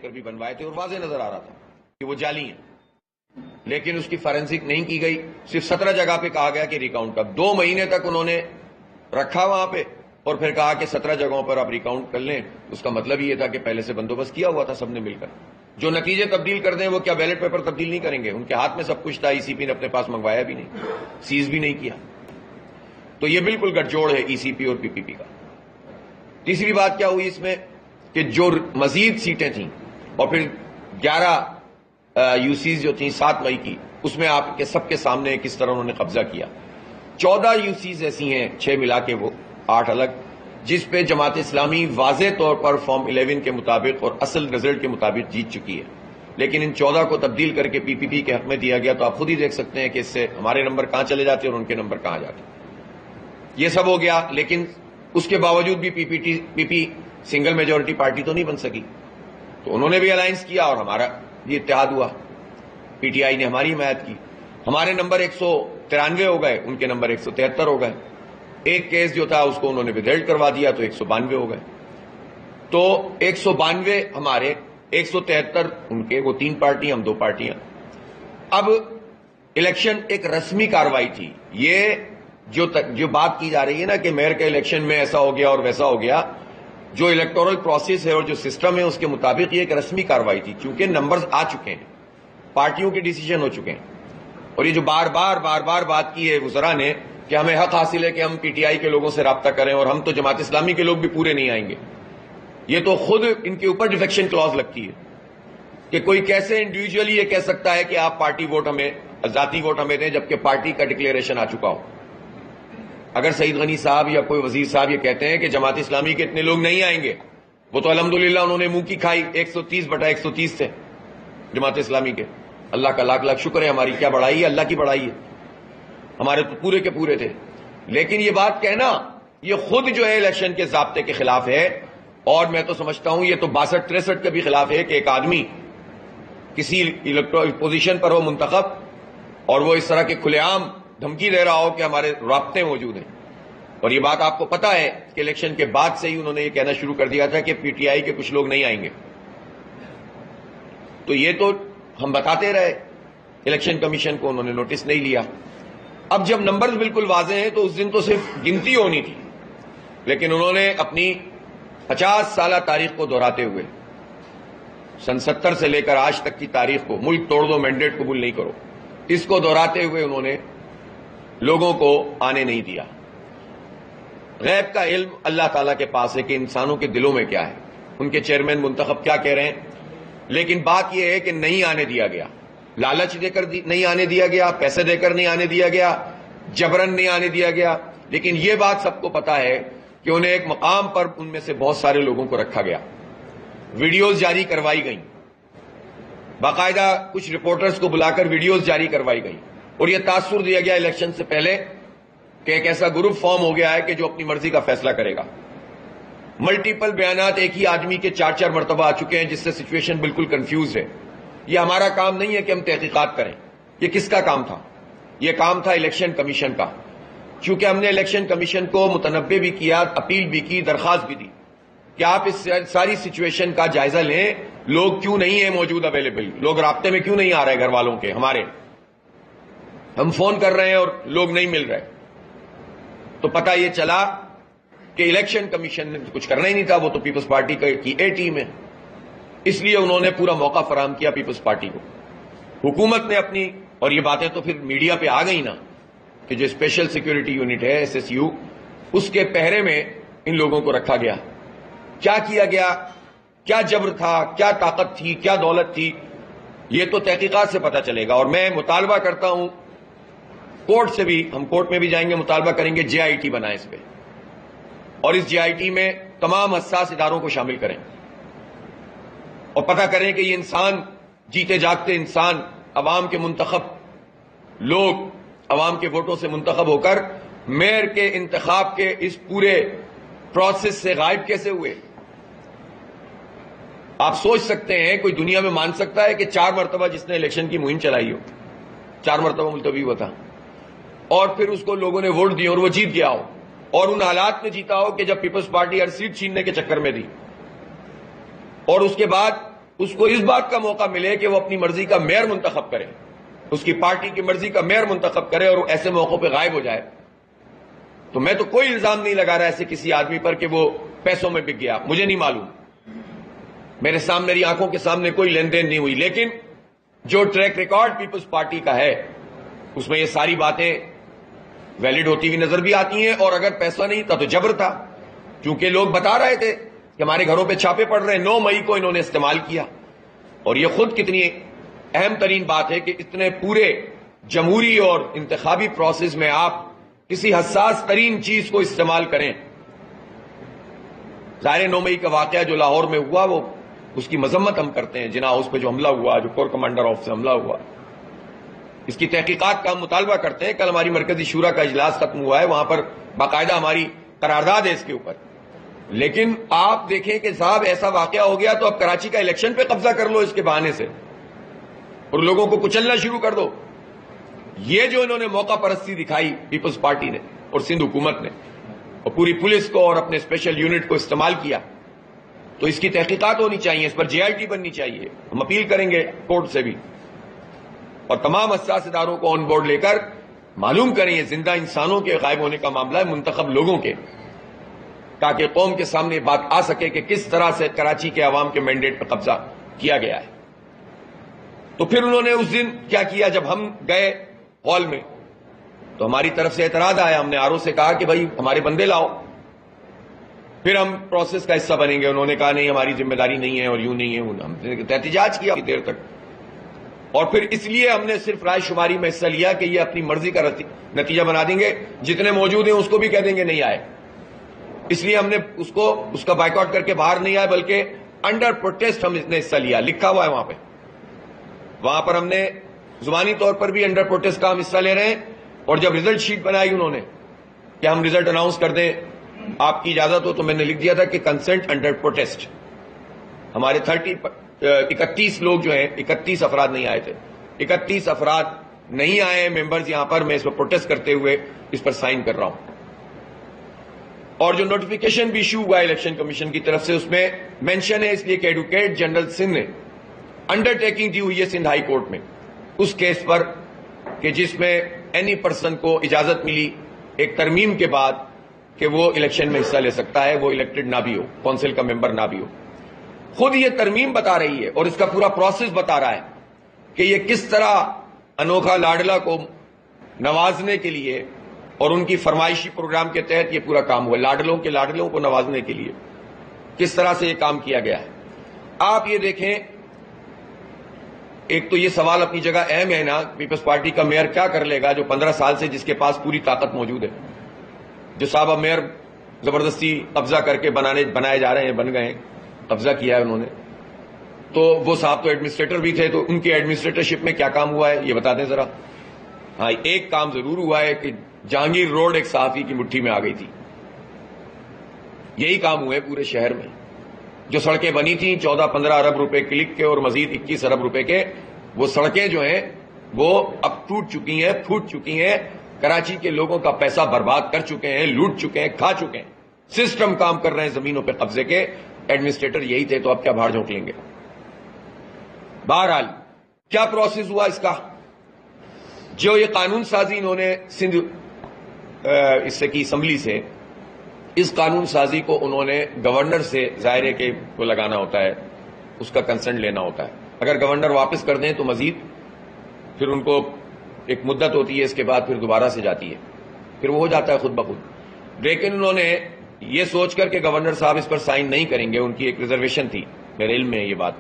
کر بھی بنوائے تھے اور واضح نظر آ رہا تھا کہ وہ جعلی ہیں، لیکن اس کی فارنسک نہیں کی گئی، صرف 17 جگہ پہ کہا گیا کہ ریکاؤنٹ کا 2 مہینے تک انہوں نے رکھا وہاں پہ اور پھر کہا کہ 17 جگہوں پر آپ ریکاؤنٹ کر لیں۔ اس کا مطلب یہ تھا کہ پہلے سے بندوبست کیا ہوا تھا سب نے مل کر، جو نتیجے تبدیل کر دیں وہ کیا بیلٹ پیپر تبدیل نہیں کریں گے؟ ان کے ہاتھ میں سب کچھ تھا، ای سی پی نے اپنے پاس منگوایا بھی نہیں، سیز بھی نہیں کیا۔ تو یہ بالکل گٹھ جوڑ ہے ای سی پی اور پی پی پی کا۔ تیسری بات کیا ہوئی اس میں کہ جو مزید سیٹیں تھیں اور پھر 11 یو سیز جو تھیں 7 مئی کی، اس میں آپ کے سب کے سامنے کس طرح انہوں نے قبضہ کیا۔ 14 یو سیز ایسی ہیں، 6 ملا کے وہ 8 الگ، جس پہ جماعت اسلامی واضح طور پر فارم 11 کے مطابق اور اصل رزلٹ کے مطابق جیت چکی ہے، لیکن ان 14 کو تبدیل کر کے پی پی پی کے حق میں دیا گیا۔ تو آپ خود ہی دیکھ سکتے ہیں کہ اس سے ہمارے نمبر کہاں چلے جاتے اور ان کے نمبر کہاں جاتے۔ یہ سب ہو گیا، لیکن اس کے باوجود بھی پی پی سنگل میجورٹی پارٹی تو نہیں بن سکی، تو انہوں نے بھی الائنس کیا اور ہمارا بھی اتحاد ہوا، پی ٹی آئی نے ہماری حمایت کی۔ ہمارے نمبر 193 ہو گئے، ان کے نمبر 173 ہو گئے۔ ایک کیس جو تھا اس کو انہوں نے ودھیلڈ کروا دیا تو 192 ہو گئے۔ تو 192 ہمارے، 173 ان کے، وہ 3 پارٹی ہم 2 پارٹیاں۔ اب الیکشن ایک رسمی کارروائی تھی، یہ جو بات کی جا رہی ہے نا کہ میئر کے الیکشن میں ایسا ہو گیا اور ویسا ہو گیا، جو الیکٹورل پروسیس ہے اور جو سسٹم ہے اس کے مطابق یہ ایک رسمی کارروائی تھی، کیونکہ نمبرز آ چکے ہیں، پارٹیوں کے ڈیسیجن ہو چکے ہیں، اور یہ جو بار بار بات کی ہے وزراء نے کہ ہمیں حق حاصل ہے کہ ہم پی ٹی آئی کے لوگوں سے رابطہ کریں اور ہم تو جماعت اسلامی کے لوگ بھی پورے نہیں آئیں گے، یہ تو خود ان کے اوپر ڈیفیکشن کلاز لگتی ہے کہ کوئی کیسے انڈیویجولی یہ کہہ سکتا ہے کہ آپ پارٹی ووٹ ہمیں، ذاتی ووٹ ہمیں دیں، جبکہ پارٹی کا ڈکلیریشن آ چکا ہو۔ اگر سعید غنی صاحب یا کوئی وزیر صاحب یہ کہتے ہیں کہ جماعت اسلامی کے اتنے لوگ نہیں آئیں گے، وہ تو الحمدللہ انہوں نے منہ کی کھائی 130/130 سے جماعت اسلامی کے، اللہ کا لاکھ لاکھ شکر ہے، ہماری کیا بڑائی ہے، اللہ کی بڑائی ہے، ہمارے تو پورے کے پورے تھے۔ لیکن یہ بات کہنا یہ خود جو ہے الیکشن کے ضابطے کے خلاف ہے، اور میں تو سمجھتا ہوں یہ تو 62-63 کے بھی خلاف ہے کہ ایک آدمی کسی الیکٹورل پوزیشن پر ہو منتخب اور وہ اس طرح کے کھلے عام دھمکی دے رہا ہو کہ ہمارے رابطے موجود ہیں۔ اور یہ بات آپ کو پتا ہے کہ الیکشن کے بعد سے ہی انہوں نے یہ کہنا شروع کر دیا تھا کہ پی ٹی آئی کے کچھ لوگ نہیں آئیں گے، تو یہ تو ہم بتاتے رہے، الیکشن کمیشن کو انہوں نے نوٹس نہیں لیا۔ اب جب نمبرز بالکل واضح ہیں تو اس دن تو صرف گنتی ہونی تھی، لیکن انہوں نے اپنی 50 سالہ تاریخ کو دہراتے ہوئے، سن 70 سے لے کر آج تک کی تاریخ کو، ملک توڑ دو مینڈیٹ قبول نہیں کرو، اس کو دہراتے ہوئے انہوں نے لوگوں کو آنے نہیں دیا۔ غیب کا علم اللہ تعالیٰ کے پاس ہے کہ انسانوں کے دلوں میں کیا ہے، ان کے چیئرمین منتخب کیا کہہ رہے ہیں، لیکن بات یہ ہے کہ نہیں آنے دیا گیا، لالچ دے کر نہیں آنے دیا گیا، پیسے دے کر نہیں آنے دیا گیا، جبرن نہیں آنے دیا گیا، لیکن یہ بات سب کو پتا ہے کہ انہیں ایک مقام پر ان میں سے بہت سارے لوگوں کو رکھا گیا، ویڈیوز جاری کروائی گئیں، باقاعدہ کچھ رپورٹرز کو بلا کر ویڈیوز جاری کروائی گئیں، اور یہ تاثر دیا گیا الیکشن سے پہلے کہ ایک ایسا گروپ فارم ہو گیا ہے کہ جو اپنی مرضی کا فیصلہ کرے گا۔ ملٹیپل بیانات ایک ہی آدمی کے 4 مرتبہ آ چکے ہیں، جس سے سچویشن بالکل کنفیوز ہے۔ یہ ہمارا کام نہیں ہے کہ ہم تحقیقات کریں، یہ کس کا کام تھا؟ یہ کام تھا الیکشن کمیشن کا، چونکہ ہم نے الیکشن کمیشن کو متنبہ بھی کیا، اپیل بھی کی، درخواست بھی دی کہ آپ اس ساری سچویشن کا جائزہ لیں، لوگ کیوں نہیں ہیں موجود اویلیبل، لوگ رابطے میں کیوں نہیں آ رہے گھر والوں کے، ہمارے ہم فون کر رہے ہیں اور لوگ نہیں مل رہے۔ تو پتہ یہ چلا کہ الیکشن کمیشن نے کچھ کرنا ہی نہیں تھا، وہ تو پیپلز پارٹی کی اے ٹیم ہے، اس لیے انہوں نے پورا موقع فراہم کیا پیپلز پارٹی کو۔ حکومت نے اپنی، اور یہ باتیں تو پھر میڈیا پہ آ گئی نا کہ جو اسپیشل سیکیورٹی یونٹ ہے SSU، اس کے پہرے میں ان لوگوں کو رکھا گیا۔ کیا کیا گیا، کیا جبر تھا، کیا طاقت تھی، کیا دولت تھی، یہ تو تحقیقات سے پتہ چلے گا۔ اور میں مطالبہ کرتا ہوں کورٹ سے بھی، ہم کورٹ میں بھی جائیں گے، مطالبہ کریں گے JIT بنائیں اس پہ، اور اس JIT میں تمام حساس اداروں کو شامل کریں اور پتہ کریں کہ یہ انسان، جیتے جاگتے انسان، عوام کے منتخب لوگ، عوام کے ووٹوں سے منتخب ہو کر میئر کے انتخاب کے اس پورے پروسیس سے غائب کیسے ہوئے۔ آپ سوچ سکتے ہیں کوئی دنیا میں مان سکتا ہے کہ 4 مرتبہ جس نے الیکشن کی مہم چلائی ہو، 4 مرتبہ ملتوی ہوا تھا، اور پھر اس کو لوگوں نے ووٹ دیے اور وہ جیت گیا ہو، اور ان حالات میں جیتا ہو کہ جب پیپلز پارٹی ہر سیٹ چھیننے کے چکر میں تھی، اور اس کے بعد اس کو اس بات کا موقع ملے کہ وہ اپنی مرضی کا میئر منتخب کرے، اس کی پارٹی کی مرضی کا میئر منتخب کرے اور ایسے موقعوں پہ غائب ہو جائے، تو میں تو کوئی الزام نہیں لگا رہا ایسے کسی آدمی پر کہ وہ پیسوں میں بک گیا، مجھے نہیں معلوم، میرے سامنے، میری آنکھوں کے سامنے کوئی لین دین نہیں ہوئی، لیکن جو ٹریک ریکارڈ پیپلز پارٹی کا ہے اس میں یہ ساری باتیں ویلڈ ہوتی ہوئی نظر بھی آتی ہیں، اور اگر پیسہ نہیں تھا تو جبر تھا، کیونکہ لوگ بتا رہے تھے کہ ہمارے گھروں پہ چھاپے پڑ رہے ہیں، 9 مئی کو انہوں نے استعمال کیا، اور یہ خود کتنی اہم ترین بات ہے کہ اتنے پورے جمہوری اور انتخابی پروسیس میں آپ کسی حساس ترین چیز کو استعمال کریں۔ ظاہر 9 مئی کا واقعہ جو لاہور میں ہوا وہ اس کی مذمت ہم کرتے ہیں، جناح ہاؤس پہ جو حملہ ہوا، جو کور کمانڈر آف سے حملہ ہوا، اس کی تحقیقات کا ہم مطالبہ کرتے ہیں۔ کل ہماری مرکزی شورا کا اجلاس ختم ہوا ہے، وہاں پر باقاعدہ ہماری قرارداد ہے اس کے اوپر، لیکن آپ دیکھیں کہ صاحب ایسا واقعہ ہو گیا تو اب کراچی کا الیکشن پہ قبضہ کر لو اس کے بہانے سے اور لوگوں کو کچلنا شروع کر دو۔ یہ جو انہوں نے موقع پرستی دکھائی پیپلز پارٹی نے اور سندھ حکومت نے، اور پوری پولیس کو اور اپنے اسپیشل یونٹ کو استعمال کیا، تو اس کی تحقیقات ہونی چاہیے، اس پر JIT بننی چاہیے۔ ہم اپیل کریں گے کورٹ سے بھی، اور تمام حساس اداروں کو آن بورڈ لے کر معلوم کریں یہ زندہ انسانوں کے غائب ہونے کا معاملہ ہے، منتخب لوگوں کے، تاکہ قوم کے سامنے بات آ سکے کہ کس طرح سے کراچی کے عوام کے مینڈیٹ پہ قبضہ کیا گیا ہے۔ تو پھر انہوں نے اس دن کیا کیا، جب ہم گئے ہال میں تو ہماری طرف سے اعتراض آیا، ہم نے RO سے کہا کہ بھائی ہمارے بندے لاؤ، پھر ہم پروسیس کا حصہ بنیں گے۔ انہوں نے کہا نہیں ہماری ذمہ داری نہیں ہے اور یوں نہیں ہے، ہم نے احتجاج کیا دیر تک، اور پھر اس لیے ہم نے صرف رائے شماری میں حصہ لیا کہ یہ اپنی مرضی کا نتیجہ بنا دیں گے، جتنے موجود ہیں اس کو بھی کہہ دیں گے نہیں آئے، اس لیے ہم نے اس کا بائیکاٹ کر کے باہر نہیں آئے، بلکہ انڈر پروٹیسٹ ہم نے حصہ لیا، لکھا ہوا ہے وہاں پر ہم نے زبانی طور پر بھی انڈر پروٹیسٹ کا ہم حصہ لے رہے ہیں، اور جب ریزلٹ شیٹ بنائی انہوں نے کہ ہم ریزلٹ اناؤنس کر دیں آپ کی اجازت ہو، تو میں نے لکھ دیا تھا کہ کنسنٹ انڈر پروٹیسٹ۔ ہمارے 31 لوگ جو ہیں، 31 افراد نہیں آئے تھے، 31 افراد نہیں آئے ممبرز یہاں پر، میں اس پر پروٹیسٹ کرتے ہوئے اس پر سائن کر رہا ہوں۔ اور جو نوٹیفیکیشن بھی ایشو ہوا ہے الیکشن کمیشن کی طرف سے، اس میں مینشن ہے، اس لیے کہ ایڈوکیٹ جنرل سندھ نے انڈر ٹیکنگ دی ہوئی ہے سندھ ہائی کورٹ میں اس کیس پر کہ جس میں اینی پرسن کو اجازت ملی ایک ترمیم کے بعد کہ وہ الیکشن میں حصہ لے سکتا ہے، وہ الیکٹڈ نہ بھی ہو، کونسل کا ممبر نہ بھی ہو۔ خود یہ ترمیم بتا رہی ہے اور اس کا پورا پروسیس بتا رہا ہے کہ یہ کس طرح انوکھا لاڈلا کو نوازنے کے لیے اور ان کی فرمائشی پروگرام کے تحت یہ پورا کام ہوا، لاڈلوں کو نوازنے کے لیے کس طرح سے یہ کام کیا گیا ہے۔ آپ یہ دیکھیں، ایک تو یہ سوال اپنی جگہ اہم ہے نا، پیپلز پارٹی کا میئر کیا کر لے گا جو 15 سال سے جس کے پاس پوری طاقت موجود ہے، جو صاحب اب میئر زبردستی قبضہ کر کے بنائے جا رہے ہیں، بن گئے ہیں، قبضہ کیا ہے انہوں نے، تو وہ صاحب تو ایڈمنسٹریٹر بھی تھے، تو ان کی ایڈمنسٹریٹرشپ میں کیا کام ہوا ہے یہ بتا دیں ذرا۔ ہاں، ایک کام ضرور ہوا ہے کہ جہانگیر روڈ ایک صحافی کی مٹھی میں آ گئی تھی، یہی کام ہوئے پورے شہر میں۔ جو سڑکیں بنی تھیں 14-15 ارب روپے کلک کے اور مزید 21 ارب روپے کے، وہ سڑکیں جو ہیں وہ اب ٹوٹ چکی ہیں، پھوٹ چکی ہیں، کراچی کے لوگوں کا پیسہ برباد کر چکے ہیں، لوٹ چکے ہیں، کھا چکے ہیں، سسٹم کام کر رہے ہیں زمینوں پہ قبضے کے، ایڈمنسٹریٹر یہی تھے، تو اب کیا بھاڑ جھونک لیں گے۔ بہرحال کیا پروسیس ہوا اس کا، جو یہ قانون سازی انہوں نے سندھ اس سے کی اسمبلی سے، اس قانون سازی کو انہوں نے گورنر سے ظاہر ہے کہ وہ لگانا ہوتا ہے، اس کا کنسنٹ لینا ہوتا ہے، اگر گورنر واپس کر دیں تو مزید پھر ان کو ایک مدت ہوتی ہے، اس کے بعد پھر دوبارہ سے جاتی ہے، پھر وہ ہو جاتا ہے خود بخود۔ لیکن انہوں نے یہ سوچ کر کہ گورنر صاحب اس پر سائن نہیں کریں گے، ان کی ایک ریزرویشن تھی، میرے علم میں ہے یہ بات،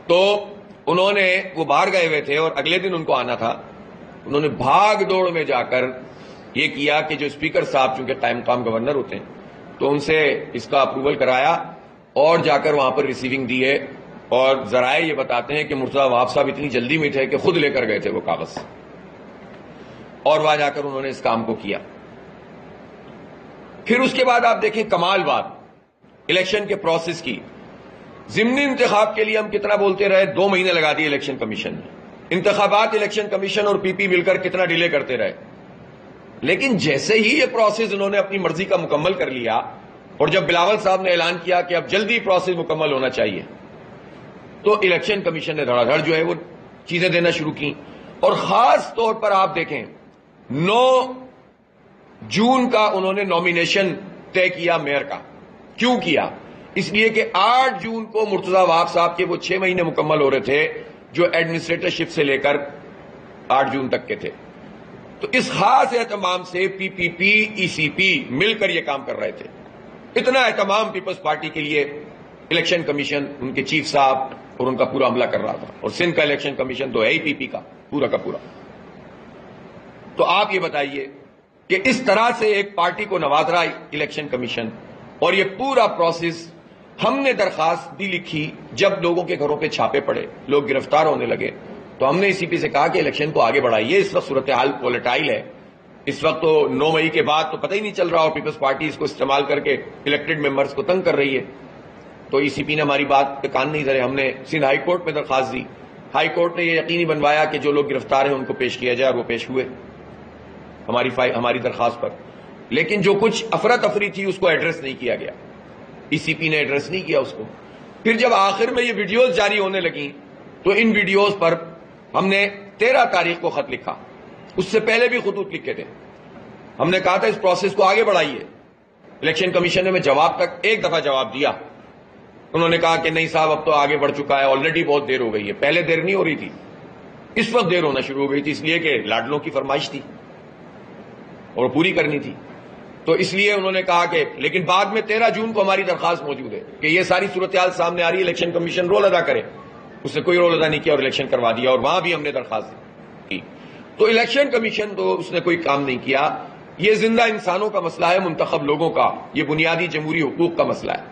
تو انہوں نے وہ باہر گئے ہوئے تھے اور اگلے دن ان کو آنا تھا، انہوں نے بھاگ دوڑ میں جا کر یہ کیا کہ جو اسپیکر صاحب چونکہ قائم مقام گورنر ہوتے ہیں تو ان سے اس کا اپروول کرایا اور جا کر وہاں پر ریسیونگ دی ہے، اور ذرائع یہ بتاتے ہیں کہ مرتضی وہاب صاحب اتنی جلدی میں تھے کہ خود لے کر گئے تھے وہ کاغذ، اور وہاں جا کر انہوں نے اس کام کو کیا۔ پھر اس کے بعد آپ دیکھیں کمال بات الیکشن کے پروسیس کی، ضمنی انتخاب کے لیے ہم کتنا بولتے رہے، 2 مہینے لگا دیے الیکشن کمیشن نے، انتخابات الیکشن کمیشن اور پی مل کر کتنا ڈیلے کرتے رہے، لیکن جیسے ہی یہ پروسیس انہوں نے اپنی مرضی کا مکمل کر لیا، اور جب بلاول صاحب نے اعلان کیا کہ اب جلدی پروسیس مکمل ہونا چاہیے، تو الیکشن کمیشن نے دھڑا دھڑ جو ہے وہ چیزیں دینا شروع کی. اور خاص طور پر آپ دیکھیں 9 جون کا انہوں نے نامینیشن طے کیا میئر کا. کیوں کیا؟ اس لیے کہ 8 جون کو مرتضی وہاب صاحب کے وہ 6 مہینے مکمل ہو رہے تھے جو ایڈمنسٹریٹرشپ سے لے کر 8 جون تک کے تھے. تو اس خاص اہتمام سے پی پی پی ای سی پی مل کر یہ کام کر رہے تھے. اتنا اہتمام پیپلز پارٹی کے لیے الیکشن کمیشن ان کے چیف صاحب اور ان کا پورا عملہ کر رہا تھا. اور سندھ کا الیکشن کمیشن تو ہے ہی پی پی کا پورا کا پورا. تو آپ یہ بتائیے کہ اس طرح سے ایک پارٹی کو نواز رہا الیکشن کمیشن. اور یہ پورا پروسیس ہم نے درخواست بھی لکھی جب لوگوں کے گھروں پہ چھاپے پڑے, لوگ گرفتار ہونے لگے, تو ہم نے ای سی پی سے کہا کہ الیکشن کو آگے بڑھائیے. اس وقت صورتحال وولیٹائل ہے. اس وقت تو 9 مئی کے بعد تو پتہ ہی نہیں چل رہا, اور پیپلز پارٹی اس کو استعمال کر کے الیکٹڈ ممبرز کو تنگ کر رہی ہے. تو ای سی پی نے ہماری بات پہ کان نہیں دھرے. ہم نے سندھ ہائی کورٹ میں درخواست دی. ہائی کورٹ نے یہ یقینی بنوایا کہ جو لوگ گرفتار ہیں ان کو پیش کیا جائے, اور وہ پیش ہوئے ہماری درخواست پر. لیکن جو کچھ افراتفری تھی اس کو ایڈریس نہیں کیا گیا, ای سی پی نے ایڈریس نہیں کیا اس کو. پھر جب آخر میں یہ ویڈیوز جاری ہونے لگیں تو ان ویڈیوز پر ہم نے 13 تاریخ کو خط لکھا. اس سے پہلے بھی خطوط لکھے تھے. ہم نے کہا تھا اس پروسیس کو آگے بڑھائیے. الیکشن کمیشن نے ہمیں جواب تک ایک دفعہ جواب دیا. انہوں نے کہا کہ نہیں صاحب اب تو آگے بڑھ چکا ہے, آلریڈی بہت دیر ہو گئی ہے. پہلے دیر نہیں ہو رہی تھی, اس وقت دیر ہونا شروع ہو گئی تھی, اس لیے کہ لاڈلوں کی فرمائش تھی اور پوری کرنی تھی. تو اس لیے انہوں نے کہا کہ لیکن بعد میں 13 جون کو ہماری درخواست موجود ہے کہ یہ ساری صورتحال سامنے آ رہی ہے, الیکشن کمیشن رول ادا کرے. اس نے کوئی رول ادا نہیں کیا اور الیکشن کروا دیا, اور وہاں بھی ہم نے درخواست کی. تو الیکشن کمیشن تو اس نے کوئی کام نہیں کیا. یہ زندہ انسانوں کا مسئلہ ہے, منتخب لوگوں کا, یہ بنیادی جمہوری حقوق کا مسئلہ ہے.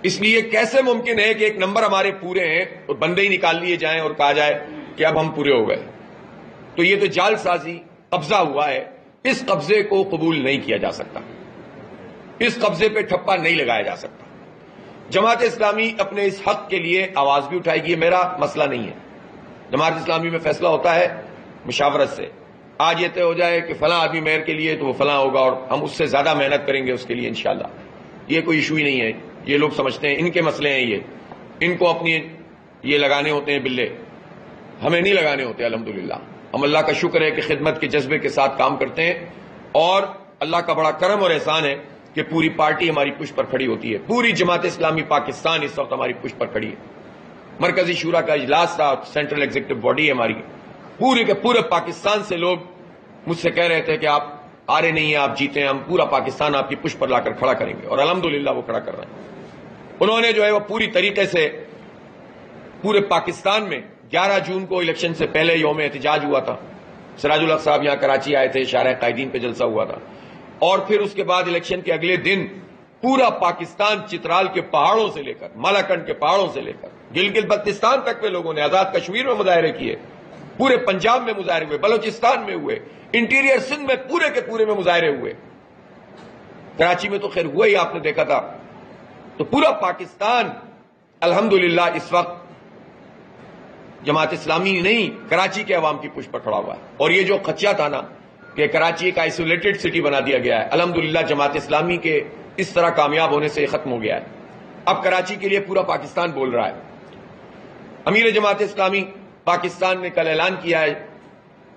اس لیے کیسے ممکن ہے کہ ایک نمبر ہمارے پورے ہیں اور بندے ہی نکال لیے جائیں اور کہا جائے کہ اب ہم پورے ہو گئے. تو یہ تو جال سازی, قبضہ ہوا ہے. اس قبضے کو قبول نہیں کیا جا سکتا, اس قبضے پہ ٹھپا نہیں لگایا جا سکتا. جماعت اسلامی اپنے اس حق کے لیے آواز بھی اٹھائے گی. یہ میرا مسئلہ نہیں ہے. جماعت اسلامی میں فیصلہ ہوتا ہے مشاورت سے. آج یہ طے ہو جائے کہ فلاں آدمی میئر کے لیے تو وہ فلاں ہوگا, اور ہم اس سے زیادہ محنت کریں گے اس کے لیے انشاءاللہ. یہ کوئی ایشو ہی نہیں ہے. یہ لوگ سمجھتے ہیں ان کے مسئلے ہیں, یہ ان کو اپنی یہ لگانے ہوتے ہیں بلے, ہمیں نہیں لگانے ہوتے. الحمدللہ ہم اللہ کا شکر ہے کہ خدمت کے جذبے کے ساتھ کام کرتے ہیں, اور اللہ کا بڑا کرم اور احسان ہے کہ پوری پارٹی ہماری پشت پر کھڑی ہوتی ہے. پوری جماعت اسلامی پاکستان اس وقت ہماری پشت پر کھڑی ہے. مرکزی شورا کا اجلاس تھا, سینٹرل ایگزیکٹو باڈی ہے ہماری. پورے کے پورے پاکستان سے لوگ مجھ سے کہہ رہے تھے کہ آپ آ رہے نہیں ہیں, آپ جیتے ہیں, ہم پورا پاکستان آپ کی پشت پر لا کر کھڑا کریں گے, اور الحمدللہ وہ کھڑا کر رہے ہیں. انہوں نے جو ہے وہ پوری طریقے سے پورے پاکستان میں 11 جون کو الیکشن سے پہلے یوم احتجاج ہوا تھا. سراج الحق صاحب یہاں کراچی آئے تھے, شارع قائدین پہ جلسہ ہوا تھا. اور پھر اس کے بعد الیکشن کے اگلے دن پورا پاکستان چترال کے پہاڑوں سے لے کر مالاکنڈ کے پہاڑوں سے لے کر گلگت بلتستان تک میں لوگوں نے, آزاد کشمیر میں مظاہرے کیے, پورے پنجاب میں مظاہرے ہوئے, بلوچستان میں ہوئے, انٹیریئر سندھ میں پورے کے پورے میں مظاہرے ہوئے. کراچی میں تو خیر ہوا ہی, آپ نے دیکھا تھا. تو پورا پاکستان الحمدللہ اس وقت جماعت اسلامی نہیں کراچی کے عوام کی پشت پر کھڑا ہوا ہے. اور یہ جو خدشہ تھا نا کہ کراچی ایک آئسولیٹڈ سٹی بنا دیا گیا ہے, الحمدللہ جماعت اسلامی کے اس طرح کامیاب ہونے سے یہ ختم ہو گیا ہے. اب کراچی کے لیے پورا پاکستان بول رہا ہے. امیر جماعت اسلامی پاکستان نے کل اعلان کیا ہے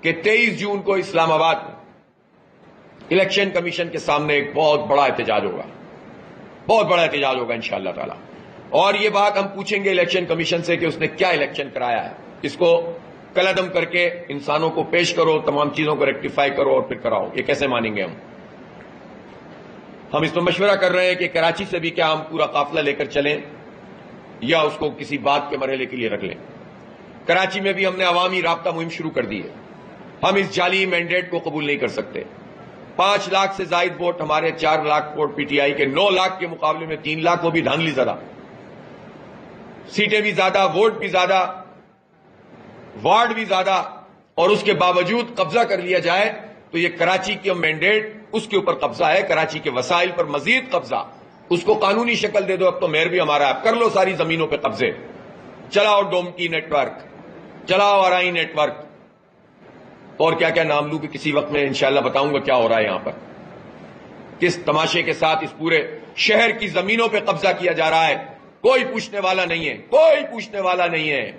کہ 23 جون کو اسلام آباد میں الیکشن کمیشن کے سامنے ایک بہت بڑا احتجاج ہوگا, بہت بڑا احتجاج ہوگا انشاءاللہ تعالی. اور یہ بات ہم پوچھیں گے الیکشن کمیشن سے کہ اس نے کیا الیکشن کرایا ہے. اس کو کلعدم کر کے انسانوں کو پیش کرو, تمام چیزوں کو ریکٹیفائی کرو اور پھر کراؤ. یہ کیسے مانیں گے ہم اس پر مشورہ کر رہے ہیں کہ کراچی سے بھی کیا ہم پورا قافلہ لے کر چلیں یا اس کو کسی بات کے مرحلے کے لیے رکھ لیں. کراچی میں بھی ہم نے عوامی رابطہ مہم شروع کر دی ہے. ہم اس جعلی مینڈیٹ کو قبول نہیں کر سکتے. 5 لاکھ سے زائد ووٹ ہمارے, 4 lakh vote P T I کے, 9 لاکھ کے مقابلے میں 3 لاکھ, وہ بھی دھاندلی زیادہ, سیٹیں بھی زیادہ, ووٹ بھی زیادہ, وارڈ بھی زیادہ, اور اس کے باوجود قبضہ کر لیا جائے تو یہ کراچی کا مینڈیٹ اس کے اوپر قبضہ ہے, کراچی کے وسائل پر مزید قبضہ. اس کو قانونی شکل دے دو. اب تو میئر بھی ہمارا ہے, اب کر لو ساری زمینوں پہ قبضے. چلاؤ ڈومکی نیٹ ورک, چلاؤ آرائی نیٹ ورک, اور کیا کیا نام لوں کہ کسی وقت میں انشاءاللہ بتاؤں گا کیا ہو رہا ہے یہاں پر, کس تماشے کے ساتھ اس پورے شہر کی زمینوں پہ قبضہ کیا جا رہا ہے. کوئی پوچھنے والا نہیں ہے، کوئی پوچھنے والا نہیں ہے۔